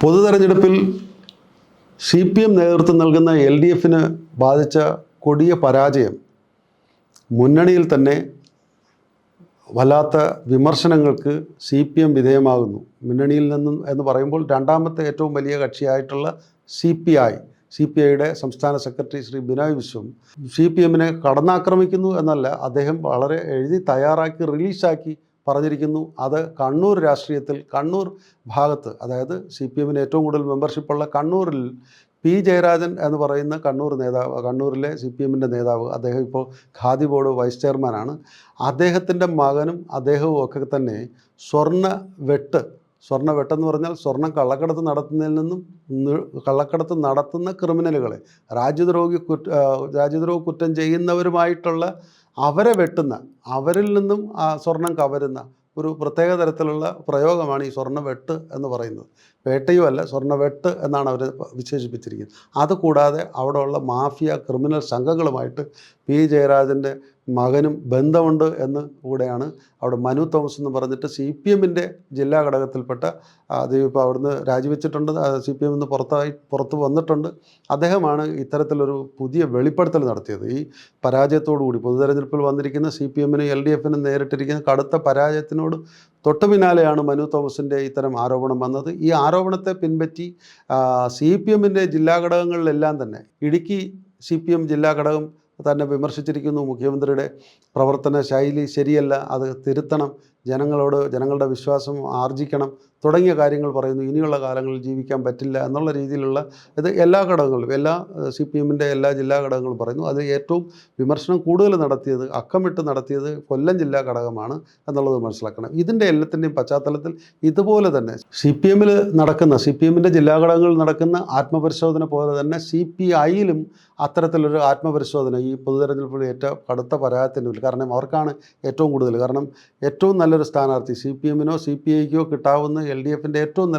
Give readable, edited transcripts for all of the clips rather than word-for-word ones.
പൊതുതെരഞ്ഞെടുപ്പിൽ CPM നേതൃത്വം നൽകുന്ന LDFന് ബാധിച്ച കൊടിയ പരാജയം മുന്നണിയിൽ തന്നെ വല്ലാത്ത വിമർശനങ്ങൾക്ക് CPM വിധേയമാകുന്നു. മുന്നണിയിൽ നിന്നും എന്ന് പറയുമ്പോൾ രണ്ടാമത്തെ ഏറ്റവും വലിയ കക്ഷിയായിട്ടുള്ള CPIയുടെ സംസ്ഥാന സെക്രട്ടറി ശ്രീ ബിനോയ് വിശ്വം CPMനെ കടന്നാക്രമിക്കുന്നു എന്നല്ല, അദ്ദേഹം വളരെ എഴുതി തയ്യാറാക്കി റിലീസാക്കി പറഞ്ഞിരിക്കുന്നു. അത് കണ്ണൂർ രാഷ്ട്രീയത്തിൽ കണ്ണൂർ ഭാഗത്ത്, അതായത് CPMന് ഏറ്റവും കൂടുതൽ മെമ്പർഷിപ്പുള്ള കണ്ണൂരിൽ P. ജയരാജൻ എന്ന് പറയുന്ന കണ്ണൂരിലെ CPMൻ്റെ നേതാവ്, അദ്ദേഹം ഇപ്പോൾ ഖാദി ബോർഡ് വൈസ് ചെയർമാനാണ്. അദ്ദേഹത്തിൻ്റെ മകനും അദ്ദേഹവും ഒക്കെ തന്നെ സ്വർണ്ണവെട്ടെന്ന് പറഞ്ഞാൽ സ്വർണം കള്ളക്കടത്ത് നടത്തുന്നതിൽ നിന്നും കള്ളക്കടത്ത് നടത്തുന്ന ക്രിമിനലുകളെ, രാജ്യദ്രോഹ കുറ്റം ചെയ്യുന്നവരുമായിട്ടുള്ള അവരെ വെട്ടുന്ന, അവരിൽ നിന്നും സ്വർണം കവരുന്ന ഒരു പ്രത്യേക തരത്തിലുള്ള പ്രയോഗമാണ് ഈ സ്വർണ്ണവെട്ട് എന്ന് പറയുന്നത്. വേട്ടയുമല്ല, സ്വർണ്ണവെട്ട് എന്നാണ് അവർ വിശേഷിപ്പിച്ചിരിക്കുന്നത്. അതുകൂടാതെ അവിടെയുള്ള മാഫിയ ക്രിമിനൽ സംഘങ്ങളുമായിട്ട് P. ജയരാജൻ്റെ മകനും ബന്ധമുണ്ട് എന്ന് കൂടെയാണ് അവിടെ മനു തോമസ് എന്ന് പറഞ്ഞിട്ട് CPMൻ്റെ ജില്ലാ ഘടകത്തിൽപ്പെട്ട, ഇപ്പോൾ അവിടുന്ന് രാജിവെച്ചിട്ടുണ്ട്, CPM നിന്ന് പുറത്ത് വന്നിട്ടുണ്ട്. അദ്ദേഹമാണ് ഇത്തരത്തിലൊരു പുതിയ വെളിപ്പെടുത്തൽ നടത്തിയത്. ഈ പരാജയത്തോടുകൂടി പൊതുതെരഞ്ഞെടുപ്പിൽ വന്നിരിക്കുന്ന CPMനും LDFനും നേരിട്ടിരിക്കുന്ന കടുത്ത പരാജയത്തിനോട് തൊട്ടു പിന്നാലെയാണ് മനു തോമസിൻ്റെ ഇത്തരം ആരോപണം വന്നത്. ഈ ആരോപണത്തെ പിൻപറ്റി CPMൻ്റെ ജില്ലാ ഘടകങ്ങളിലെല്ലാം തന്നെ, ഇടുക്കി CPM ജില്ലാ ഘടകം തന്നെ വിമർശിച്ചിരിക്കുന്നു. മുഖ്യമന്ത്രിയുടെ പ്രവർത്തന ശൈലി ശരിയല്ല, അത് തിരുത്തണം, ജനങ്ങളുടെ വിശ്വാസം ആർജിക്കണം തുടങ്ങിയ കാര്യങ്ങൾ പറയുന്നു. ഇനിയുള്ള കാലങ്ങളിൽ ജീവിക്കാൻ പറ്റില്ല എന്നുള്ള രീതിയിലുള്ള ഇത് എല്ലാ ഘടകങ്ങളും, CPMൻ്റെ എല്ലാ ജില്ലാ ഘടകങ്ങളും പറയുന്നു. അത് ഏറ്റവും വിമർശനം കൂടുതൽ നടത്തിയത്, അക്കമിട്ട് നടത്തിയത് കൊല്ലം ജില്ലാ ഘടകമാണ് എന്നുള്ളത് മനസ്സിലാക്കണം. ഇതിൻ്റെ എല്ലാത്തിൻ്റെയും പശ്ചാത്തലത്തിൽ ഇതുപോലെ തന്നെ CPMൻ്റെ ജില്ലാ ഘടകങ്ങളിൽ നടക്കുന്ന ആത്മപരിശോധന പോലെ തന്നെ CPIയിലും അത്തരത്തിലൊരു ആത്മപരിശോധന ഈ പൊതുതെരഞ്ഞെടുപ്പിൽ ഏറ്റവും കടുത്ത പരാജയത്തിൻ്റെ പേരിൽ, കാരണം അവർക്കാണ് ഏറ്റവും കൂടുതൽ, കാരണം ഏറ്റവും നല്ലൊരു സ്ഥാനാർത്ഥി CPMനോ CPIക്കോ കിട്ടാവുന്ന LDFൻ്റെ ഏറ്റവും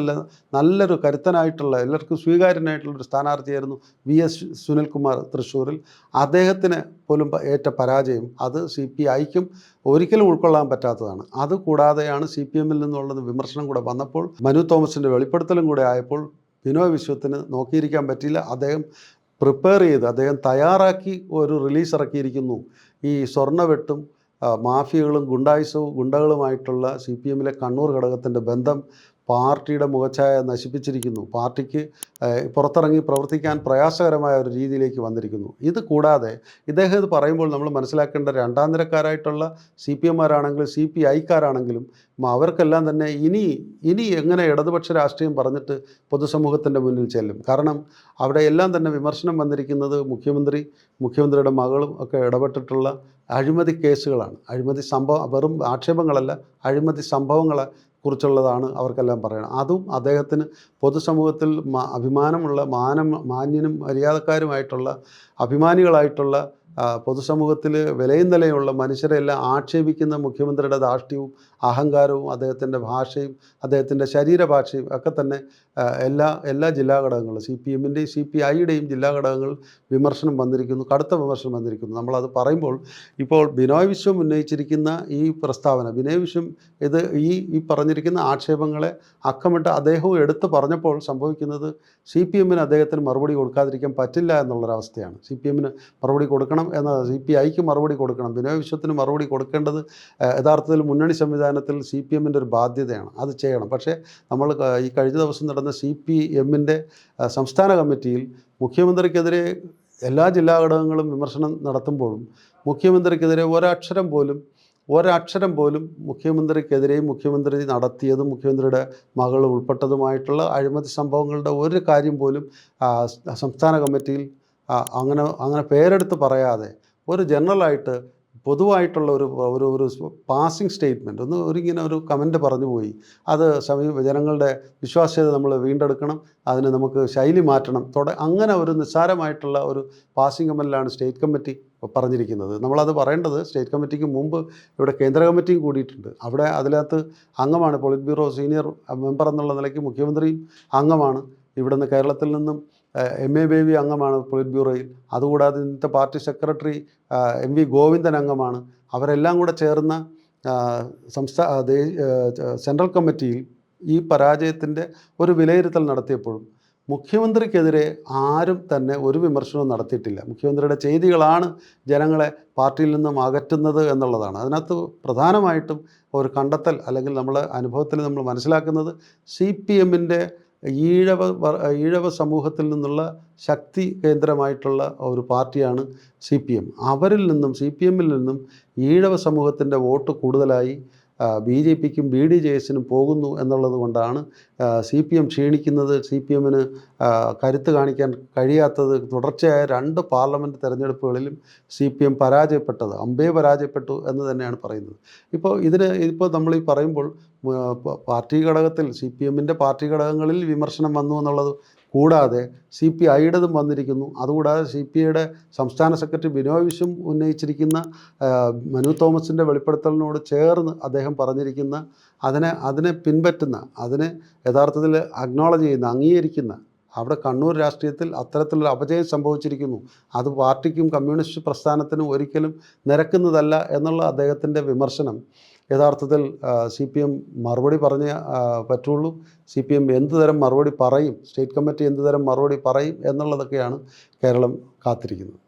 നല്ലൊരു കരുത്തനായിട്ടുള്ള, എല്ലാവർക്കും സ്വീകാര്യനായിട്ടുള്ളൊരു സ്ഥാനാർത്ഥിയായിരുന്നു VS സുനിൽകുമാർ തൃശ്ശൂരിൽ. അദ്ദേഹത്തിന് പോലും ഏറ്റ പരാജയം അത് CPIക്കും ഒരിക്കലും ഉൾക്കൊള്ളാൻ പറ്റാത്തതാണ്. അതുകൂടാതെയാണ് CPMൽ നിന്നുള്ള വിമർശനം കൂടെ വന്നപ്പോൾ, മനു തോമസിൻ്റെ വെളിപ്പെടുത്തലും കൂടെ ആയപ്പോൾ ബിനോയ് വിശ്വത്തിന് നോക്കിയിരിക്കാൻ പറ്റിയില്ല. അദ്ദേഹം തയ്യാറാക്കി ഒരു റിലീസ് ഇറക്കിയിരിക്കുന്നു. ഈ സ്വർണ്ണവെട്ടും മാഫിയകളും ഗുണ്ടകളുമായിട്ടുള്ള CPMലെ കണ്ണൂർ ഘടകത്തിൻ്റെ ബന്ധം പാർട്ടിയുടെ മുഖച്ഛായ നശിപ്പിച്ചിരിക്കുന്നു. പാർട്ടിക്ക് പുറത്തിറങ്ങി പ്രവർത്തിക്കാൻ പ്രയാസകരമായ ഒരു രീതിയിലേക്ക് വന്നിരിക്കുന്നു. ഇത് കൂടാതെ ഇദ്ദേഹം ഇത് പറയുമ്പോൾ നമ്മൾ മനസ്സിലാക്കേണ്ട, രണ്ടാം നിരക്കാരായിട്ടുള്ള CPMമാരാണെങ്കിലും CPIക്കാരാണെങ്കിലും അവർക്കെല്ലാം തന്നെ ഇനി എങ്ങനെ ഇടതുപക്ഷ രാഷ്ട്രീയം പറഞ്ഞിട്ട് പൊതുസമൂഹത്തിൻ്റെ മുന്നിൽ ചെല്ലും? കാരണം അവിടെ എല്ലാം തന്നെ വിമർശനം വന്നിരിക്കുന്നത് മുഖ്യമന്ത്രിയുടെ മകളും ഒക്കെ ഇടപെട്ടിട്ടുള്ള അഴിമതി കേസുകളാണ്. വെറും ആക്ഷേപങ്ങളല്ല, അഴിമതി സംഭവങ്ങളെ കുറിച്ചുള്ളതാണ് അവർക്കെല്ലാം പറയണം. അതും അദ്ദേഹത്തിന് പൊതുസമൂഹത്തിൽ അഭിമാനമുള്ള മാന്യനും മര്യാദക്കാരുമായിട്ടുള്ള അഭിമാനികളായിട്ടുള്ള പൊതുസമൂഹത്തിൽ വിലയും നിലയുള്ള മനുഷ്യരെല്ലാം ആക്ഷേപിക്കുന്ന മുഖ്യമന്ത്രിയുടെ ധാർഷ്ട്യവും അഹങ്കാരവും അദ്ദേഹത്തിൻ്റെ ഭാഷയും അദ്ദേഹത്തിൻ്റെ ശരീരഭാഷയും ഒക്കെ തന്നെ എല്ലാ ജില്ലാ ഘടകങ്ങളും CPMൻ്റെയും CPIയുടെയും ജില്ലാ ഘടകങ്ങൾ വിമർശനം വന്നിരിക്കുന്നു, കടുത്ത വിമർശനം വന്നിരിക്കുന്നു. നമ്മളത് പറയുമ്പോൾ ഇപ്പോൾ ബിനോയ് വിശ്വം ഉന്നയിച്ചിരിക്കുന്ന ഈ പ്രസ്താവന, ബിനോയ് വിശ്വം ഈ പറഞ്ഞിരിക്കുന്ന ആക്ഷേപങ്ങളെ അക്കമിട്ട് അദ്ദേഹവും എടുത്ത് പറഞ്ഞപ്പോൾ സംഭവിക്കുന്നത്, CPMന് അദ്ദേഹത്തിന് മറുപടി കൊടുക്കാതിരിക്കാൻ പറ്റില്ല എന്നുള്ളൊരവസ്ഥയാണ്. CPMന് മറുപടി കൊടുക്കണം എന്നത്, CPIക്ക് മറുപടി കൊടുക്കണം, ബിനോയ് വിശ്വത്തിന് മറുപടി കൊടുക്കേണ്ടത് യഥാർത്ഥത്തിൽ മുന്നണി സംവിധാനത്തിൽ CPMൻ്റെ ഒരു ബാധ്യതയാണ്, അത് ചെയ്യണം. പക്ഷേ നമ്മൾ ഈ കഴിഞ്ഞ ദിവസം നടന്ന CPMൻ്റെ സംസ്ഥാന കമ്മിറ്റിയിൽ മുഖ്യമന്ത്രിക്കെതിരെ എല്ലാ ജില്ലാ ഘടകങ്ങളും വിമർശനം നടത്തുമ്പോഴും മുഖ്യമന്ത്രിക്കെതിരെ ഒരക്ഷരം പോലും മുഖ്യമന്ത്രിക്കെതിരെയും മുഖ്യമന്ത്രി നടത്തിയതും മുഖ്യമന്ത്രിയുടെ മകൾ ഉൾപ്പെട്ടതുമായിട്ടുള്ള അഴിമതി സംഭവങ്ങളുടെ ഒരു കാര്യം പോലും സംസ്ഥാന കമ്മിറ്റിയിൽ അങ്ങനെ പേരെടുത്ത് പറയാതെ ഒരു ജനറലായിട്ട് പൊതുവായിട്ടുള്ള ഒരു പാസിംഗ് സ്റ്റേറ്റ്മെൻറ്റ്, ഇങ്ങനെ ഒരു കമൻറ്റ് പറഞ്ഞു പോയി. അത് ജനങ്ങളുടെ വിശ്വാസ്യത നമ്മൾ വീണ്ടെടുക്കണം, അതിന് നമുക്ക് ശൈലി മാറ്റണം, അങ്ങനെ ഒരു നിസ്സാരമായിട്ടുള്ള ഒരു പാസിംഗ് കമൻറ്റിലാണ് സ്റ്റേറ്റ് കമ്മിറ്റി പറഞ്ഞിരിക്കുന്നത്. നമ്മളത് പറയേണ്ടത്, സ്റ്റേറ്റ് കമ്മിറ്റിക്ക് മുമ്പ് ഇവിടെ കേന്ദ്ര കമ്മിറ്റിയും കൂടിയിട്ടുണ്ട്. അതിനകത്ത് അംഗമാണ് പോളിറ്റ് ബ്യൂറോ സീനിയർ മെമ്പർ എന്നുള്ള നിലയ്ക്ക് മുഖ്യമന്ത്രിയും അംഗമാണ്. ഇവിടുന്ന് കേരളത്തിൽ നിന്നും MA ബേബി അംഗമാണ് പോളിറ്റ് ബ്യൂറോയിൽ. അതുകൂടാതെ ഇന്നത്തെ പാർട്ടി സെക്രട്ടറി MV ഗോവിന്ദൻ അംഗമാണ്. അവരെല്ലാം കൂടെ ചേർന്ന സെൻട്രൽ കമ്മിറ്റിയിൽ ഈ പരാജയത്തിൻ്റെ ഒരു വിലയിരുത്തൽ നടത്തിയപ്പോഴും മുഖ്യമന്ത്രിക്കെതിരെ ആരും തന്നെ ഒരു വിമർശനവും നടത്തിയിട്ടില്ല. മുഖ്യമന്ത്രിയുടെ ചെയ്തികളാണ് ജനങ്ങളെ പാർട്ടിയിൽ നിന്നും അകറ്റുന്നത് എന്നുള്ളതാണ്. അതിനകത്ത് പ്രധാനമായിട്ടും ഒരു കണ്ടെത്തൽ, അല്ലെങ്കിൽ നമ്മളെ അനുഭവത്തിൽ നമ്മൾ മനസ്സിലാക്കുന്നത്, CPMൻ്റെ ഈഴവ സമൂഹത്തിൽ നിന്നുള്ള ശക്തി കേന്ദ്രമായിട്ടുള്ള ഒരു പാർട്ടിയാണ് CPM. അവരിൽ നിന്നും, CPMൽ നിന്നും ഈഴവ സമൂഹത്തിൻ്റെ വോട്ട് കൂടുതലായി BJPക്കും BDJSനും പോകുന്നു എന്നുള്ളത് കൊണ്ടാണ് CPM ക്ഷീണിക്കുന്നത്, CPMന് കരുത്ത് കാണിക്കാൻ കഴിയാത്തത്. തുടർച്ചയായ 2 പാർലമെൻറ്റ് തെരഞ്ഞെടുപ്പുകളിലും CPM പരാജയപ്പെട്ടത്, അമ്പേ പരാജയപ്പെട്ടു എന്ന് തന്നെയാണ് പറയുന്നത്. ഇപ്പോൾ നമ്മൾ ഈ പറയുമ്പോൾ പാർട്ടി ഘടകത്തിൽ, CPMൻ്റെ പാർട്ടി ഘടകങ്ങളിൽ വിമർശനം വന്നു എന്നുള്ളത് കൂടാതെ CPIയുടേതും വന്നിരിക്കുന്നു. അതുകൂടാതെ CPIയുടെ സംസ്ഥാന സെക്രട്ടറി ബിനോയ് വിശ്വം ഉന്നയിച്ചിരിക്കുന്ന മനു തോമസിൻ്റെ വെളിപ്പെടുത്തലിനോട് ചേർന്ന് അദ്ദേഹം പറഞ്ഞിരിക്കുന്ന, അതിനെ പിൻപറ്റുന്ന, അതിനെ യഥാർത്ഥത്തിൽ അക്നോളജ് ചെയ്യുന്ന, അംഗീകരിക്കുന്ന, അവിടെ കണ്ണൂർ രാഷ്ട്രീയത്തിൽ അത്തരത്തിലൊരു അപജയം സംഭവിച്ചിരിക്കുന്നു, അത് പാർട്ടിക്കും കമ്മ്യൂണിസ്റ്റ് പ്രസ്ഥാനത്തിനും ഒരിക്കലും നിരക്കുന്നതല്ല എന്നുള്ള അദ്ദേഹത്തിൻ്റെ വിമർശനം യഥാർത്ഥത്തിൽ CPM മറുപടി പറഞ്ഞേ പറ്റുള്ളൂ. CPM എന്ത് തരം മറുപടി പറയും, സ്റ്റേറ്റ് കമ്മിറ്റി എന്ത് തരം മറുപടി പറയും എന്നുള്ളതൊക്കെയാണ് കേരളം കാത്തിരിക്കുന്നത്.